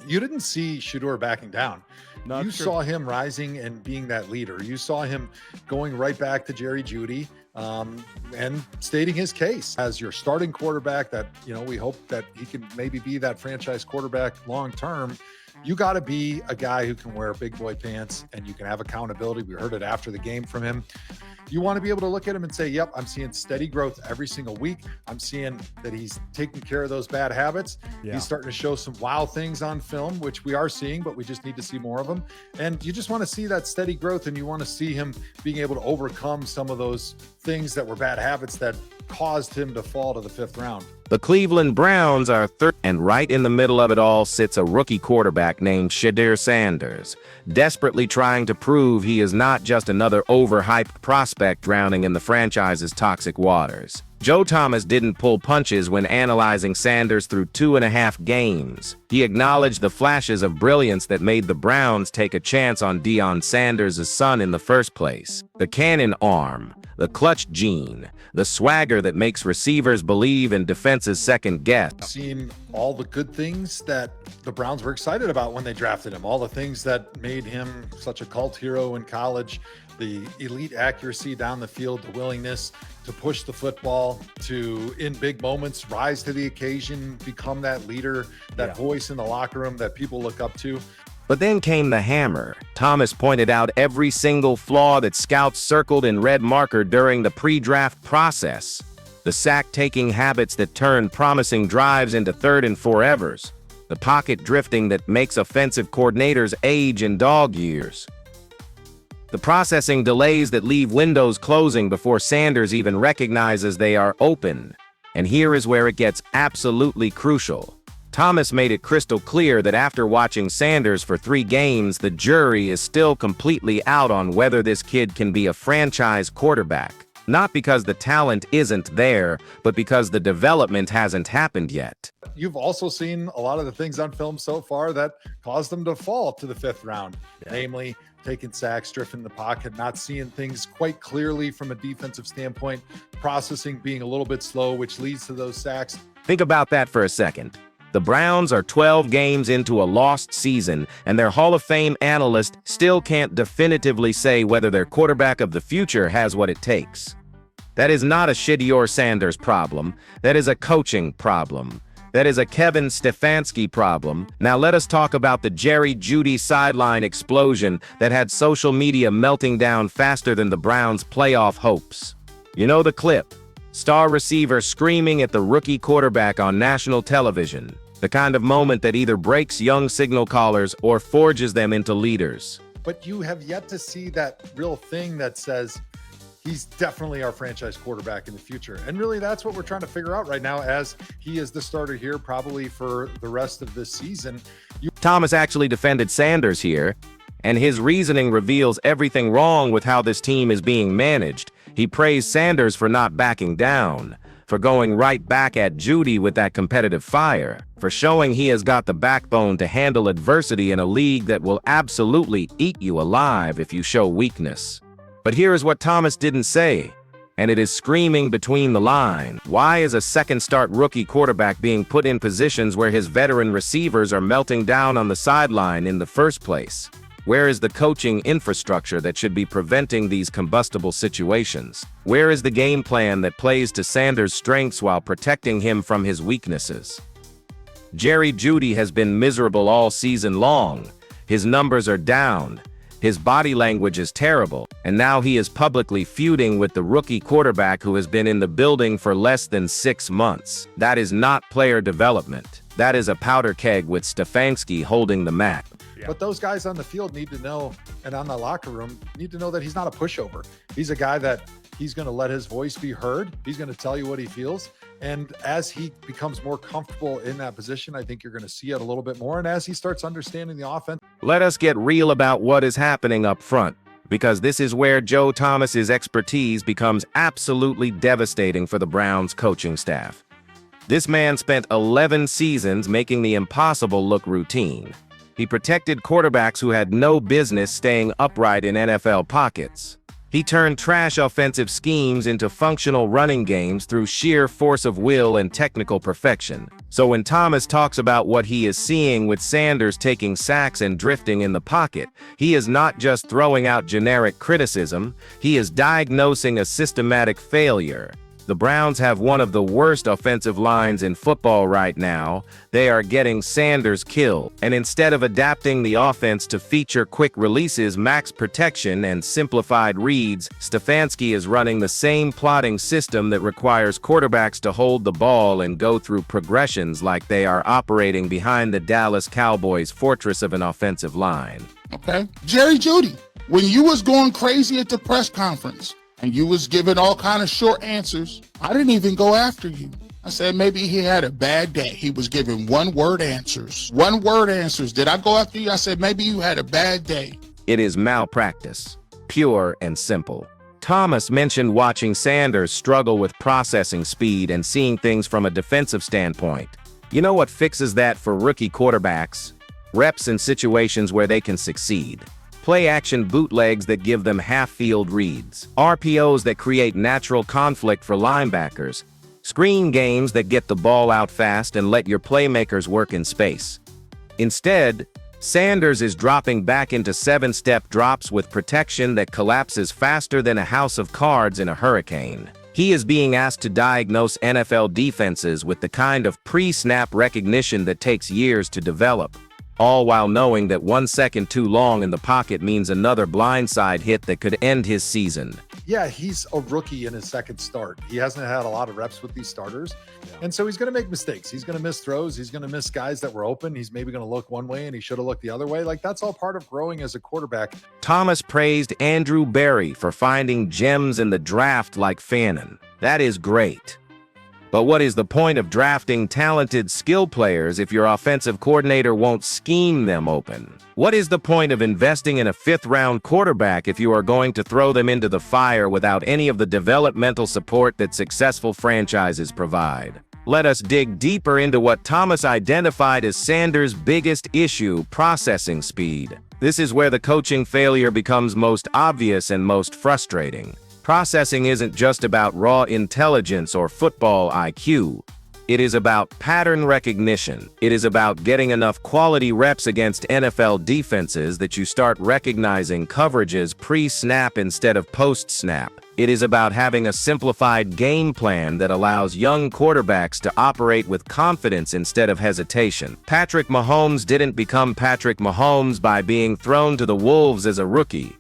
You didn't see Shaduer backing down. Not You true. saw him rising and being that leader. You saw him going right back to Jerry Jeudy and stating his case as your starting quarterback that, we hope that he can maybe be that franchise quarterback long term. You got to be a guy who can wear big boy pants and you can have accountability. We heard it after the game from him. You want to be able to look at him and say, yep, I'm seeing steady growth every single week. I'm seeing that he's taking care of those bad habits. Yeah. He's starting to show some wow things on film, which we are seeing, but we just need to see more of them. And you just want to see that steady growth, and you want to see him being able to overcome some of those things that were bad habits that caused him to fall to the 5th round. The Cleveland Browns are third, and right in the middle of it all sits a rookie quarterback named Shedeur Sanders, desperately trying to prove he is not just another overhyped prospect drowning in the franchise's toxic waters. Joe Thomas didn't pull punches when analyzing Sanders through 2.5 games. He acknowledged the flashes of brilliance that made the Browns take a chance on Deion Sanders' son in the first place. The cannon arm, the clutch gene, the swagger that makes receivers believe and defenses second guess. Seen all the good things that the Browns were excited about when they drafted him, all the things that made him such a cult hero in college, the elite accuracy down the field, the willingness to push the football, to, in big moments, rise to the occasion, become that leader, that voice in the locker room that people look up to. But then came the hammer. Thomas pointed out every single flaw that scouts circled in red marker during the pre-draft process. The sack-taking habits that turned promising drives into 3rd and 4-evers. The pocket drifting that makes offensive coordinators age in dog years. The processing delays that leave windows closing before Sanders even recognizes they are open. And here is where it gets absolutely crucial. Thomas made it crystal clear that after watching Sanders for 3 games, the jury is still completely out on whether this kid can be a franchise quarterback. Not because the talent isn't there, but because the development hasn't happened yet. You've also seen a lot of the things on film so far that caused them to fall to the 5th round, namely taking sacks, drifting the pocket, not seeing things quite clearly from a defensive standpoint, processing being a little bit slow, which leads to those sacks. Think about that for a second. The Browns are 12 games into a lost season, and their Hall of Fame analyst still can't definitively say whether their quarterback of the future has what it takes. That is not a Shedeur Sanders problem. That is a coaching problem. That is a Kevin Stefanski problem. Now let us talk about the Jerry Jeudy sideline explosion that had social media melting down faster than the Browns' playoff hopes. You know the clip. Star receiver screaming at the rookie quarterback on national television. The kind of moment that either breaks young signal callers or forges them into leaders. But you have yet to see that real thing that says he's definitely our franchise quarterback in the future. And really, that's what we're trying to figure out right now, as he is the starter here probably for the rest of this season. Thomas actually defended Sanders here, and his reasoning reveals everything wrong with how this team is being managed. He praised Sanders for not backing down, for going right back at Jeudy with that competitive fire, for showing he has got the backbone to handle adversity in a league that will absolutely eat you alive if you show weakness. But here is what Thomas didn't say, and it is screaming between the lines. Why is a second-start rookie quarterback being put in positions where his veteran receivers are melting down on the sideline in the first place? Where is the coaching infrastructure that should be preventing these combustible situations? Where is the game plan that plays to Sanders' strengths while protecting him from his weaknesses? Jerry Jeudy has been miserable all season long. His numbers are down. His body language is terrible, and now he is publicly feuding with the rookie quarterback who has been in the building for less than 6 months. That is not player development. That is a powder keg with Stefanski holding the mat. But those guys on the field need to know, and on the locker room, need to know that he's not a pushover. He's a guy that he's going to let his voice be heard. He's going to tell you what he feels. And as he becomes more comfortable in that position, I think you're going to see it a little bit more. And as he starts understanding the offense. Let us get real about what is happening up front, because this is where Joe Thomas's expertise becomes absolutely devastating for the Browns coaching staff. This man spent 11 seasons making the impossible look routine. He protected quarterbacks who had no business staying upright in NFL pockets. He turned trash offensive schemes into functional running games through sheer force of will and technical perfection. So when Thomas talks about what he is seeing with Sanders taking sacks and drifting in the pocket, he is not just throwing out generic criticism, he is diagnosing a systematic failure. The Browns have one of the worst offensive lines in football right now. They are getting Sanders killed, and instead of adapting the offense to feature quick releases, max protection, and simplified reads, Stefanski is running the same plotting system that requires quarterbacks to hold the ball and go through progressions like they are operating behind the Dallas Cowboys' fortress of an offensive line. Okay, Jerry Jeudy, when you was going crazy at the press conference, and you was giving all kind of short answers, I didn't even go after you. I said maybe he had a bad day. He was giving one-word answers. One-word answers. Did I go after you? I said maybe you had a bad day. It is malpractice, pure and simple. Thomas mentioned watching Sanders struggle with processing speed and seeing things from a defensive standpoint. You know what fixes that for rookie quarterbacks? Reps in situations where they can succeed. Play-action bootlegs that give them half-field reads, RPOs that create natural conflict for linebackers, screen games that get the ball out fast and let your playmakers work in space. Instead, Sanders is dropping back into 7-step drops with protection that collapses faster than a house of cards in a hurricane. He is being asked to diagnose NFL defenses with the kind of pre-snap recognition that takes years to develop, all while knowing that 1 second too long in the pocket means another blindside hit that could end his season. Yeah, he's a rookie in his second start. He hasn't had a lot of reps with these starters. And so he's going to make mistakes. He's going to miss throws. He's going to miss guys that were open. He's maybe going to look one way and he should have looked the other way. Like, that's all part of growing as a quarterback. Thomas praised Andrew Berry for finding gems in the draft like Fannin. That is great. But what is the point of drafting talented skill players if your offensive coordinator won't scheme them open? What is the point of investing in a fifth-round quarterback if you are going to throw them into the fire without any of the developmental support that successful franchises provide? Let us dig deeper into what Thomas identified as Sanders' biggest issue: processing speed. This is where the coaching failure becomes most obvious and most frustrating. Processing isn't just about raw intelligence or football IQ. It is about pattern recognition. It is about getting enough quality reps against NFL defenses that you start recognizing coverages pre-snap instead of post-snap. It is about having a simplified game plan that allows young quarterbacks to operate with confidence instead of hesitation. Patrick Mahomes didn't become Patrick Mahomes by being thrown to the wolves as a rookie.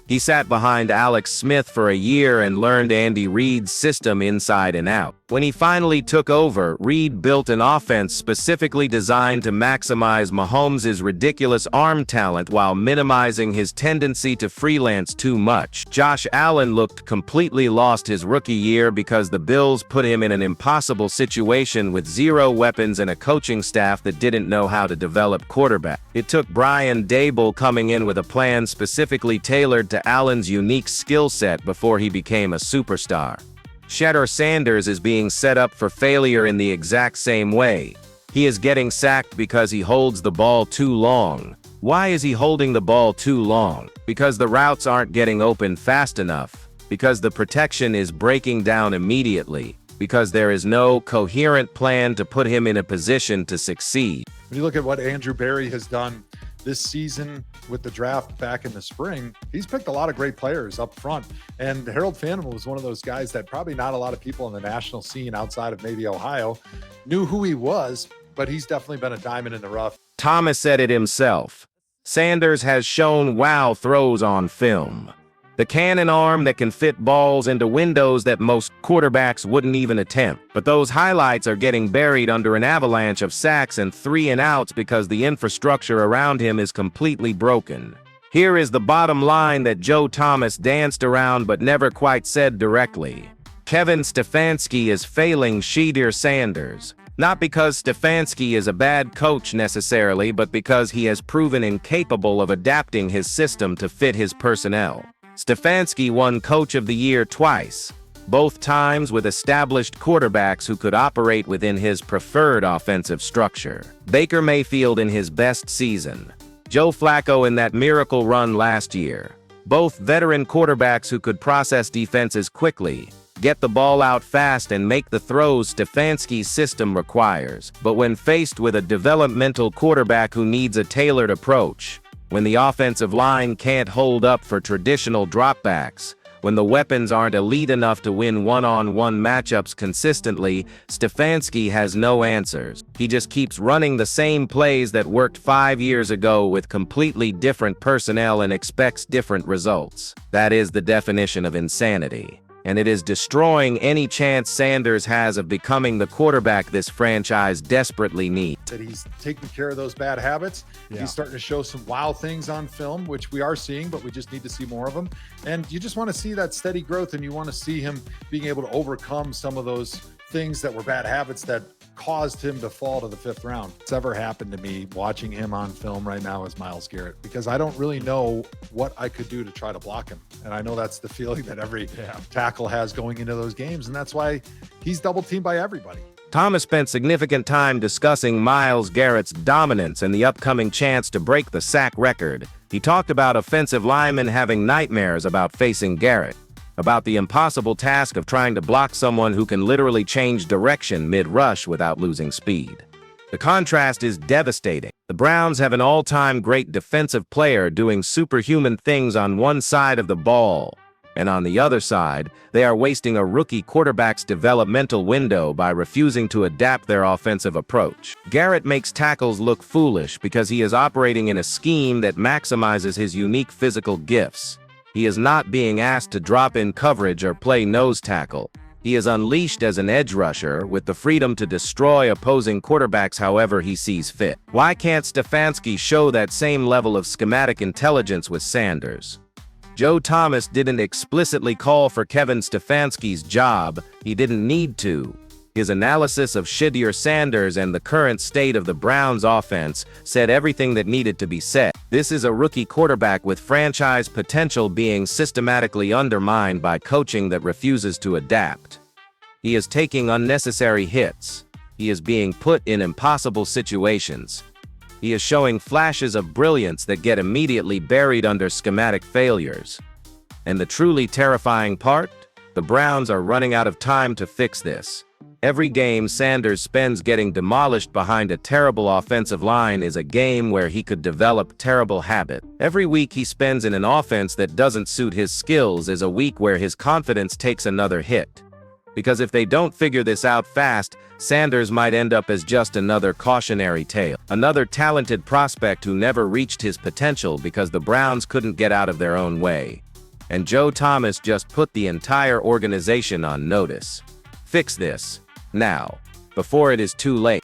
He sat behind Alex Smith for a year and learned Andy Reid's system inside and out. When he finally took over, Reid built an offense specifically designed to maximize Mahomes' ridiculous arm talent while minimizing his tendency to freelance too much. Josh Allen looked completely lost his rookie year because the Bills put him in an impossible situation with zero weapons and a coaching staff that didn't know how to develop quarterback. It took Brian Daboll coming in with a plan specifically tailored to Allen's unique skill set before he became a superstar. Shedeur Sanders is being set up for failure in the exact same way. He is getting sacked because he holds the ball too long. Why is he holding the ball too long? Because the routes aren't getting open fast enough. Because the protection is breaking down immediately. Because there is no coherent plan to put him in a position to succeed. When you look at what Andrew Berry has done this season with the draft back in the spring, he's picked a lot of great players up front. And Harold Fannin was one of those guys that probably not a lot of people in the national scene outside of maybe Ohio knew who he was, but he's definitely been a diamond in the rough. Thomas said it himself. Sanders has shown wow throws on film. The cannon arm that can fit balls into windows that most quarterbacks wouldn't even attempt. But those highlights are getting buried under an avalanche of sacks and 3-and-outs because the infrastructure around him is completely broken. Here is the bottom line that Joe Thomas danced around but never quite said directly. Kevin Stefanski is failing Shedeur Sanders. Not because Stefanski is a bad coach necessarily, but because he has proven incapable of adapting his system to fit his personnel. Stefanski won Coach of the Year twice, both times with established quarterbacks who could operate within his preferred offensive structure. Baker Mayfield in his best season. Joe Flacco in that miracle run last year. Both veteran quarterbacks who could process defenses quickly, get the ball out fast and make the throws Stefanski's system requires. But when faced with a developmental quarterback who needs a tailored approach, when the offensive line can't hold up for traditional dropbacks, when the weapons aren't elite enough to win one-on-one matchups consistently, Stefanski has no answers. He just keeps running the same plays that worked 5 years ago with completely different personnel and expects different results. That is the definition of insanity. And it is destroying any chance Sanders has of becoming the quarterback this franchise desperately needs. That he's taking care of those bad habits. Yeah. He's starting to show some wow things on film, which we are seeing, but we just need to see more of them. And you just want to see that steady growth, and you want to see him being able to overcome some of those things that were bad habits that caused him to fall to the 5th round. What's ever happened to me watching him on film right now is Myles Garrett, because I don't really know what I could do to try to block him. And I know that's the feeling that every tackle has going into those games, and that's why he's double teamed by everybody. Thomas spent significant time discussing Myles Garrett's dominance and the upcoming chance to break the sack record. He talked about offensive linemen having nightmares about facing Garrett, about the impossible task of trying to block someone who can literally change direction mid-rush without losing speed. The contrast is devastating. The Browns have an all-time great defensive player doing superhuman things on one side of the ball, and on the other side, they are wasting a rookie quarterback's developmental window by refusing to adapt their offensive approach. Garrett makes tackles look foolish because he is operating in a scheme that maximizes his unique physical gifts. He is not being asked to drop in coverage or play nose tackle. He is unleashed as an edge rusher with the freedom to destroy opposing quarterbacks however he sees fit. Why can't Stefanski show that same level of schematic intelligence with Sanders? Joe Thomas didn't explicitly call for Kevin Stefanski's job. He didn't need to. His analysis of Shedeur Sanders and the current state of the Browns offense said everything that needed to be said. This is a rookie quarterback with franchise potential being systematically undermined by coaching that refuses to adapt. He is taking unnecessary hits. He is being put in impossible situations. He is showing flashes of brilliance that get immediately buried under schematic failures. And the truly terrifying part? The Browns are running out of time to fix this. Every game Sanders spends getting demolished behind a terrible offensive line is a game where he could develop terrible habit. Every week he spends in an offense that doesn't suit his skills is a week where his confidence takes another hit. Because if they don't figure this out fast, Sanders might end up as just another cautionary tale. Another talented prospect who never reached his potential because the Browns couldn't get out of their own way. And Joe Thomas just put the entire organization on notice. Fix this now, before it is too late.